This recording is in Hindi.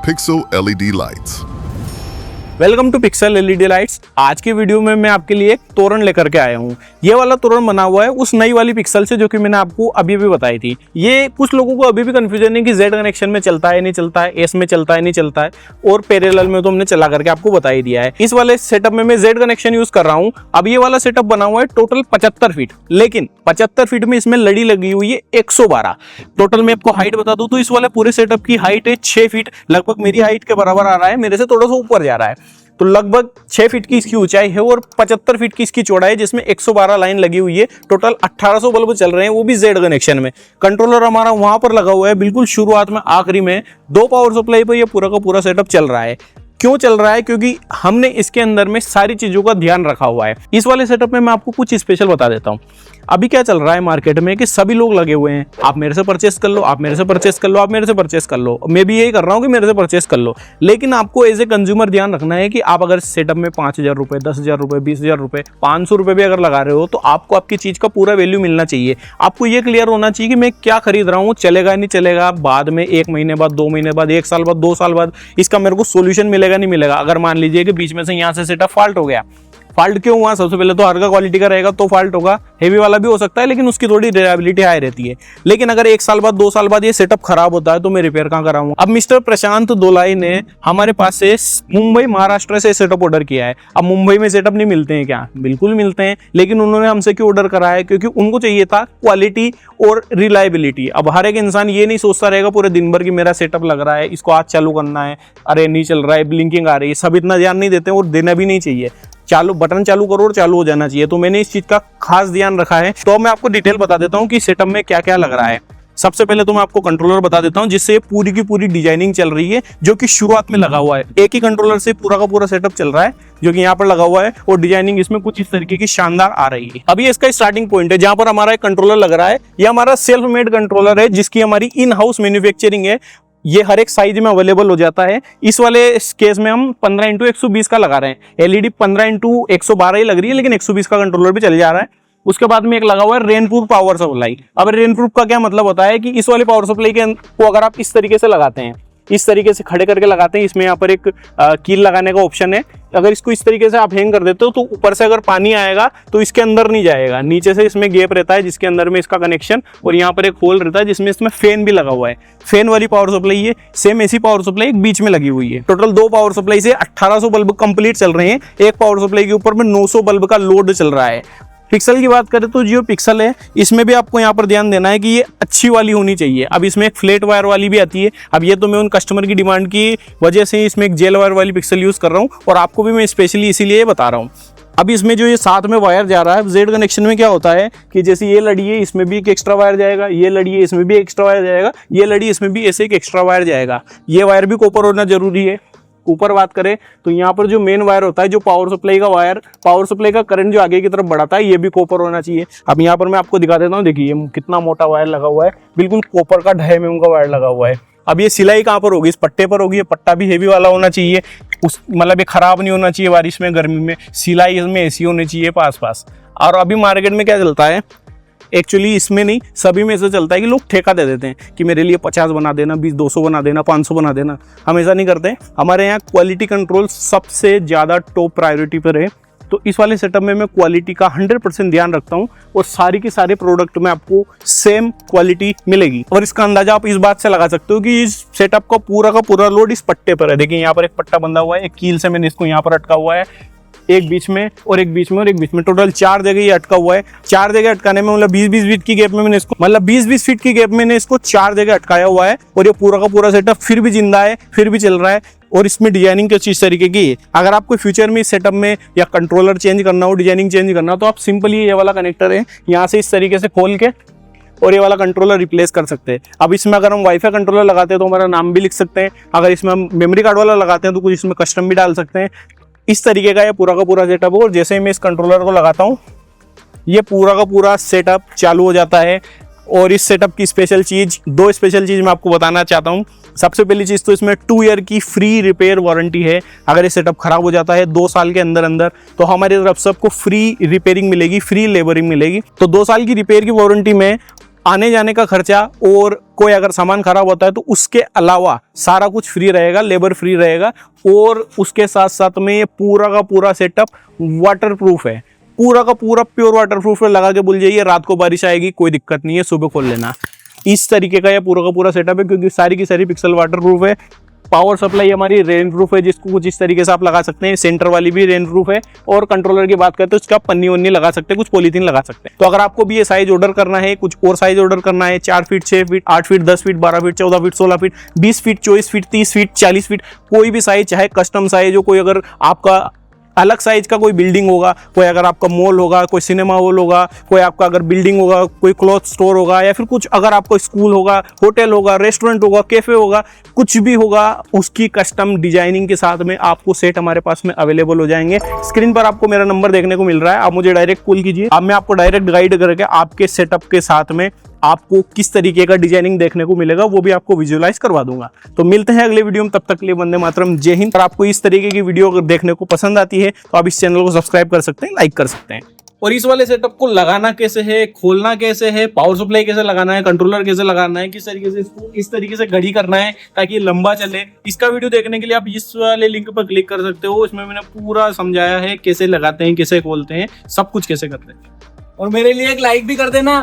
Pixel LED lights. Welcome to pixel LED lights. आज की वीडियो में मैं आपके लिए एक तोरण लेकर के आया हूँ। ये वाला तोरण बना हुआ है उस नई वाली पिक्सल से जो कि मैंने आपको अभी भी बताई थी। ये कुछ लोगों को अभी भी कंफ्यूजन है कि जेड कनेक्शन में चलता है नहीं चलता है, एस में चलता है नहीं चलता है, और पैरेलल में तो हमने चला करके आपको बता ही दिया है। इस वाले सेटअप में मैं जेड कनेक्शन यूज कर रहा हूँ। अब ये वाला सेटअप बना हुआ है टोटल 75 फीट, लेकिन 75 फीट में इसमें लड़ी लगी हुई है 112। टोटल मैं आपको हाइट बता दूं तो इस वाले पूरे सेटअप की हाइट है 6 फीट, लगभग मेरी हाइट के बराबर आ रहा है, मेरे से थोड़ा सा ऊपर जा रहा है। तो लगभग 6 फीट की इसकी ऊंचाई है और 75 फीट की इसकी चौड़ाई, जिसमें 112 लाइन लगी हुई है। टोटल 1800 बल्ब चल रहे हैं, वो भी जेड कनेक्शन में। कंट्रोलर हमारा वहां पर लगा हुआ है, बिल्कुल शुरुआत में आखिरी में 2 पावर सप्लाई पर ये पूरा का पूरा सेटअप चल रहा है। क्यों चल रहा है? क्योंकि हमने इसके अंदर में सारी चीजों का ध्यान रखा हुआ है। इस वाले सेटअप में मैं आपको कुछ स्पेशल बता देता हूं। अभी क्या चल रहा है मार्केट में कि सभी लोग लगे हुए हैं, आप मेरे से परचेस कर लो, आप मेरे से परचेस कर लो, आप मेरे से परचेस कर लो। मैं भी यही कर रहा हूं कि मेरे से परचेस कर लो, लेकिन आपको एज ए कंज्यूमर ध्यान रखना है कि आप अगर सेटअप में 5000 रुपए, 10,000 रुपए, 20,000 रुपए, 500 रुपए भी अगर लगा रहे हो तो आपको आपकी चीज का पूरा वैल्यू मिलना चाहिए। आपको ये क्लियर होना चाहिए कि मैं क्या खरीद रहा हूँ, चलेगा नहीं चलेगा, बाद में 1 महीने बाद, 2 महीने बाद, 1 साल बाद, 2 साल बाद इसका मेरे को सोल्यूशन मिलेगा नहीं मिलेगा। अगर मान लीजिए कि बीच में से यहाँ से सेटअप फॉल्ट हो गया, फॉल्ट क्यों हुआ? सबसे पहले तो हल्का क्वालिटी का रहेगा तो फॉल्ट होगा, हेवी वाला भी हो सकता है लेकिन उसकी थोड़ी रिलायबिलिटी हाई रहती है। लेकिन अगर 1 साल बाद, 2 साल बाद ये सेटअप खराब होता है तो मैं रिपेयर कहाँ कराऊंगा? अब मिस्टर प्रशांत दोलाई ने हमारे पास से मुंबई, महाराष्ट्र से सेटअप ऑर्डर किया है। अब मुंबई में सेटअप नहीं मिलते हैं क्या? बिल्कुल मिलते हैं, लेकिन उन्होंने हमसे क्यों ऑर्डर करा है? क्योंकि उनको चाहिए था क्वालिटी और रिलायबिलिटी। अब हर एक इंसान ये नहीं सोचता रहेगा पूरे दिन भर कि मेरा सेटअप लग रहा है, इसको आज चालू करना है, अरे नहीं चल रहा है, ब्लिंकिंग आ रही है। सब इतना ध्यान नहीं देते और देना भी नहीं चाहिए। चालू बटन चालू करो और चालू हो जाना चाहिए। तो मैंने इस चीज का खास ध्यान रखा है। तो मैं आपको डिटेल बता देता हूँ कि सेटअप में क्या क्या लग रहा है। सबसे पहले तो मैं आपको कंट्रोलर बता देता हूँ जिससे पूरी की पूरी डिजाइनिंग चल रही है, जो कि शुरुआत में लगा हुआ है। एक ही कंट्रोलर से पूरा का पूरा सेटअप चल रहा है जो कि यहाँ पर लगा हुआ है, और डिजाइनिंग इसमें कुछ इस तरीके की शानदार आ रही है। अभी इसका स्टार्टिंग पॉइंट है जहां पर हमारा एक कंट्रोलर लग रहा है। ये हमारा सेल्फ मेड कंट्रोलर है जिसकी हमारी इन हाउस मैन्युफैक्चरिंग है। ये हर एक साइज में अवेलेबल हो जाता है। इस वाले केस में हम 15x120 का लगा रहे हैं। एलईडी 15x112 ही लग रही है, लेकिन 120 का कंट्रोलर भी चल जा रहा है। उसके बाद में एक लगा हुआ है रेन प्रूफ पावर सप्लाई। अब रेन प्रूफ का क्या मतलब होता है कि इस वाले पावर सप्लाई के को अगर आप इस तरीके से लगाते हैं, इस तरीके से खड़े करके लगाते हैं, इसमें यहाँ पर एक कील लगाने का ऑप्शन है। अगर इसको इस तरीके से आप हैंग कर देते हो तो ऊपर से अगर पानी आएगा तो इसके अंदर नहीं जाएगा, नीचे से इसमें गैप रहता है जिसके अंदर में इसका कनेक्शन, और यहाँ पर एक होल रहता है जिसमें इसमें फैन भी लगा हुआ है। फैन वाली पावर सप्लाई है। सेम ऐसी पावर सप्लाई एक बीच में लगी हुई है। टोटल 2 पावर सप्लाई से 1800 बल्ब कंप्लीट चल रहे हैं। एक पावर सप्लाई के ऊपर में 900 बल्ब का लोड चल रहा है। पिक्सल की बात करें तो जो पिक्सल है इसमें भी आपको यहाँ पर ध्यान देना है कि ये अच्छी वाली होनी चाहिए। अब इसमें एक फ्लैट वायर वाली भी आती है। अब ये तो मैं उन कस्टमर की डिमांड की वजह से इसमें एक जेल वायर वाली पिक्सल यूज कर रहा हूँ, और आपको भी मैं स्पेशली इसीलिए बता रहा हूँ। अब इसमें जो ये साथ में वायर जा रहा है, जेड कनेक्शन में क्या होता है कि जैसे ये लड़ी है इसमें भी एक एक्स्ट्रा वायर जाएगा, ये लड़ी है इसमें भी एक्स्ट्रा वायर जाएगा, ये लड़ी इसमें भी ऐसे एक एक्स्ट्रा वायर जाएगा। ये वायर भी कॉपर होना जरूरी है। ऊपर बात करें तो यहाँ पर जो मेन वायर होता है, जो पावर सप्लाई का वायर, पावर सप्लाई का करंट जो आगे की तरफ बढ़ाता है, ये भी कॉपर होना चाहिए। अब यहाँ पर मैं आपको दिखा देता हूँ, देखिए ये कितना मोटा वायर लगा हुआ है, बिल्कुल कॉपर का 2.5 mm का वायर लगा हुआ है। अब ये सिलाई कहाँ पर होगी? इस पट्टे पर होगी। ये पट्टा भी हेवी वाला होना चाहिए, उस मतलब ये खराब नहीं होना चाहिए बारिश में, गर्मी में। सिलाई इसमें ऐसी होनी चाहिए पास। और अभी मार्केट में क्या चलता है, एक्चुअली इसमें नहीं सभी में ऐसा चलता है कि लोग ठेका दे देते हैं कि मेरे लिए 50 बना देना, 20, 200 बना देना, 500 बना देना। हम ऐसा नहीं करते। हमारे यहाँ क्वालिटी कंट्रोल सबसे ज़्यादा टॉप प्रायोरिटी पर है। तो इस वाले सेटअप में मैं क्वालिटी का 100% ध्यान रखता हूँ, और सारी के सारे प्रोडक्ट में आपको सेम क्वालिटी मिलेगी। और इसका अंदाजा आप इस बात से लगा सकते हो कि इस सेटअप का पूरा लोड इस पट्टे पर है। देखिए यहाँ पर एक पट्टा बंधा हुआ है, एक कील से मैंने इसको यहाँ पर अटका हुआ है, एक बीच में और एक बीच में और एक बीच में, टोटल 4 जगह ये अटका हुआ है। 4 जगह अटकाने में मतलब 20-20 फीट की गैप में मैंने इसको, मतलब 20-20 फीट की गैप में मैंने इसको 4 जगह अटकाया हुआ है। और ये पूरा का पूरा सेटअप फिर भी जिंदा है, फिर भी चल रहा है। और इसमें डिजाइनिंग किस चीज तरीके की है, अगर आपको फ्यूचर में इस सेटअप में या कंट्रोलर चेंज करना हो, डिजाइनिंग चेंज करना हो, तो आप सिंपली ये वाला कनेक्टर है यहाँ से इस तरीके से खोल के और ये वाला कंट्रोलर रिप्लेस कर सकते हैं। अब इसमें अगर हम वाईफाई कंट्रोलर लगाते हैं तो हमारा नाम भी लिख सकते हैं। अगर इसमें हम मेमोरी कार्ड वाला लगाते हैं तो कुछ इसमें कस्टम भी डाल सकते हैं। इस तरीके का ये पूरा का पूरा सेटअप हो, और जैसे ही मैं इस कंट्रोलर को लगाता हूँ ये पूरा का पूरा सेटअप चालू हो जाता है। और इस सेटअप की स्पेशल चीज, 2 स्पेशल चीज मैं आपको बताना चाहता हूँ। सबसे पहली चीज तो इसमें 2 ईयर की फ्री रिपेयर वारंटी है। अगर ये सेटअप खराब हो जाता है 2 साल के अंदर अंदर तो हमारी तरफ से आपको फ्री रिपेयरिंग मिलेगी, फ्री लेबरिंग मिलेगी। तो 2 साल की रिपेयर की वारंटी में आने जाने का खर्चा और कोई अगर सामान खराब होता है तो उसके अलावा सारा कुछ फ्री रहेगा, लेबर फ्री रहेगा। और उसके साथ साथ में ये पूरा का पूरा सेटअप वाटर प्रूफ है, पूरा का पूरा प्योर वाटर प्रूफ है। लगा के भूल जाइए, रात को बारिश आएगी कोई दिक्कत नहीं है, सुबह खोल लेना। इस तरीके का ये पूरा का पूरा सेटअप है, क्योंकि सारी की सारी पिक्सल वाटर प्रूफ है। पावर सप्लाई हमारी रेन प्रूफ है, जिसको कुछ इस तरीके से आप लगा सकते हैं। सेंटर वाली भी रेन प्रूफ है। और कंट्रोलर की बात करते हैं तो उसका पन्नी वन्नी लगा सकते हैं, कुछ पॉलीथीन लगा सकते हैं। तो अगर आपको भी ये साइज ऑर्डर करना है, कुछ और साइज ऑर्डर करना है, 4 feet, 6 feet, 8 feet, 10 feet, 12 feet, 14 feet, 16 feet, 20 feet, 24 feet, 30 feet, 40 feet, कोई भी साइज, चाहे कस्टम साइज हो, कोई अगर आपका अलग साइज का कोई बिल्डिंग होगा, कोई अगर आपका मॉल होगा, कोई सिनेमा हॉल होगा, कोई आपका अगर बिल्डिंग होगा, कोई क्लॉथ स्टोर होगा, या फिर कुछ अगर आपको स्कूल होगा, होटल होगा, रेस्टोरेंट होगा, कैफे होगा, कुछ भी होगा, उसकी कस्टम डिजाइनिंग के साथ में आपको सेट हमारे पास में अवेलेबल हो जाएंगे। स्क्रीन पर आपको मेरा नंबर देखने को मिल रहा है, आप मुझे डायरेक्ट कॉल कीजिए। अब मैं आपको डायरेक्ट गाइड करके आपके सेटअप के साथ में आपको किस तरीके का डिजाइनिंग देखने को मिलेगा वो भी आपको विजुअलाइज करवा दूंगा। तो मिलते हैं अगले वीडियो में, तब तक के लिए वंदे मातरम, जय हिंद। और आपको इस तरीके की वीडियो अगर देखने को पसंद आती है तो आप इस चैनल को सब्सक्राइब कर सकते हैं, लाइक कर सकते हैं। और इस वाले सेटअप को लगाना कैसे है, खोलना कैसे है, पावर सप्लाई कैसे लगाना है, कंट्रोलर कैसे लगाना है, किस तरीके से इसको इस तरीके से घड़ी करना है ताकि ये लंबा चले, इसका वीडियो देखने के लिए आप इस वाले लिंक पर क्लिक कर सकते हो। इसमें मैंने पूरा समझाया है कैसे लगाते हैं, कैसे खोलते हैं, सब कुछ कैसे करते हैं। और मेरे लिए एक लाइक भी कर देना।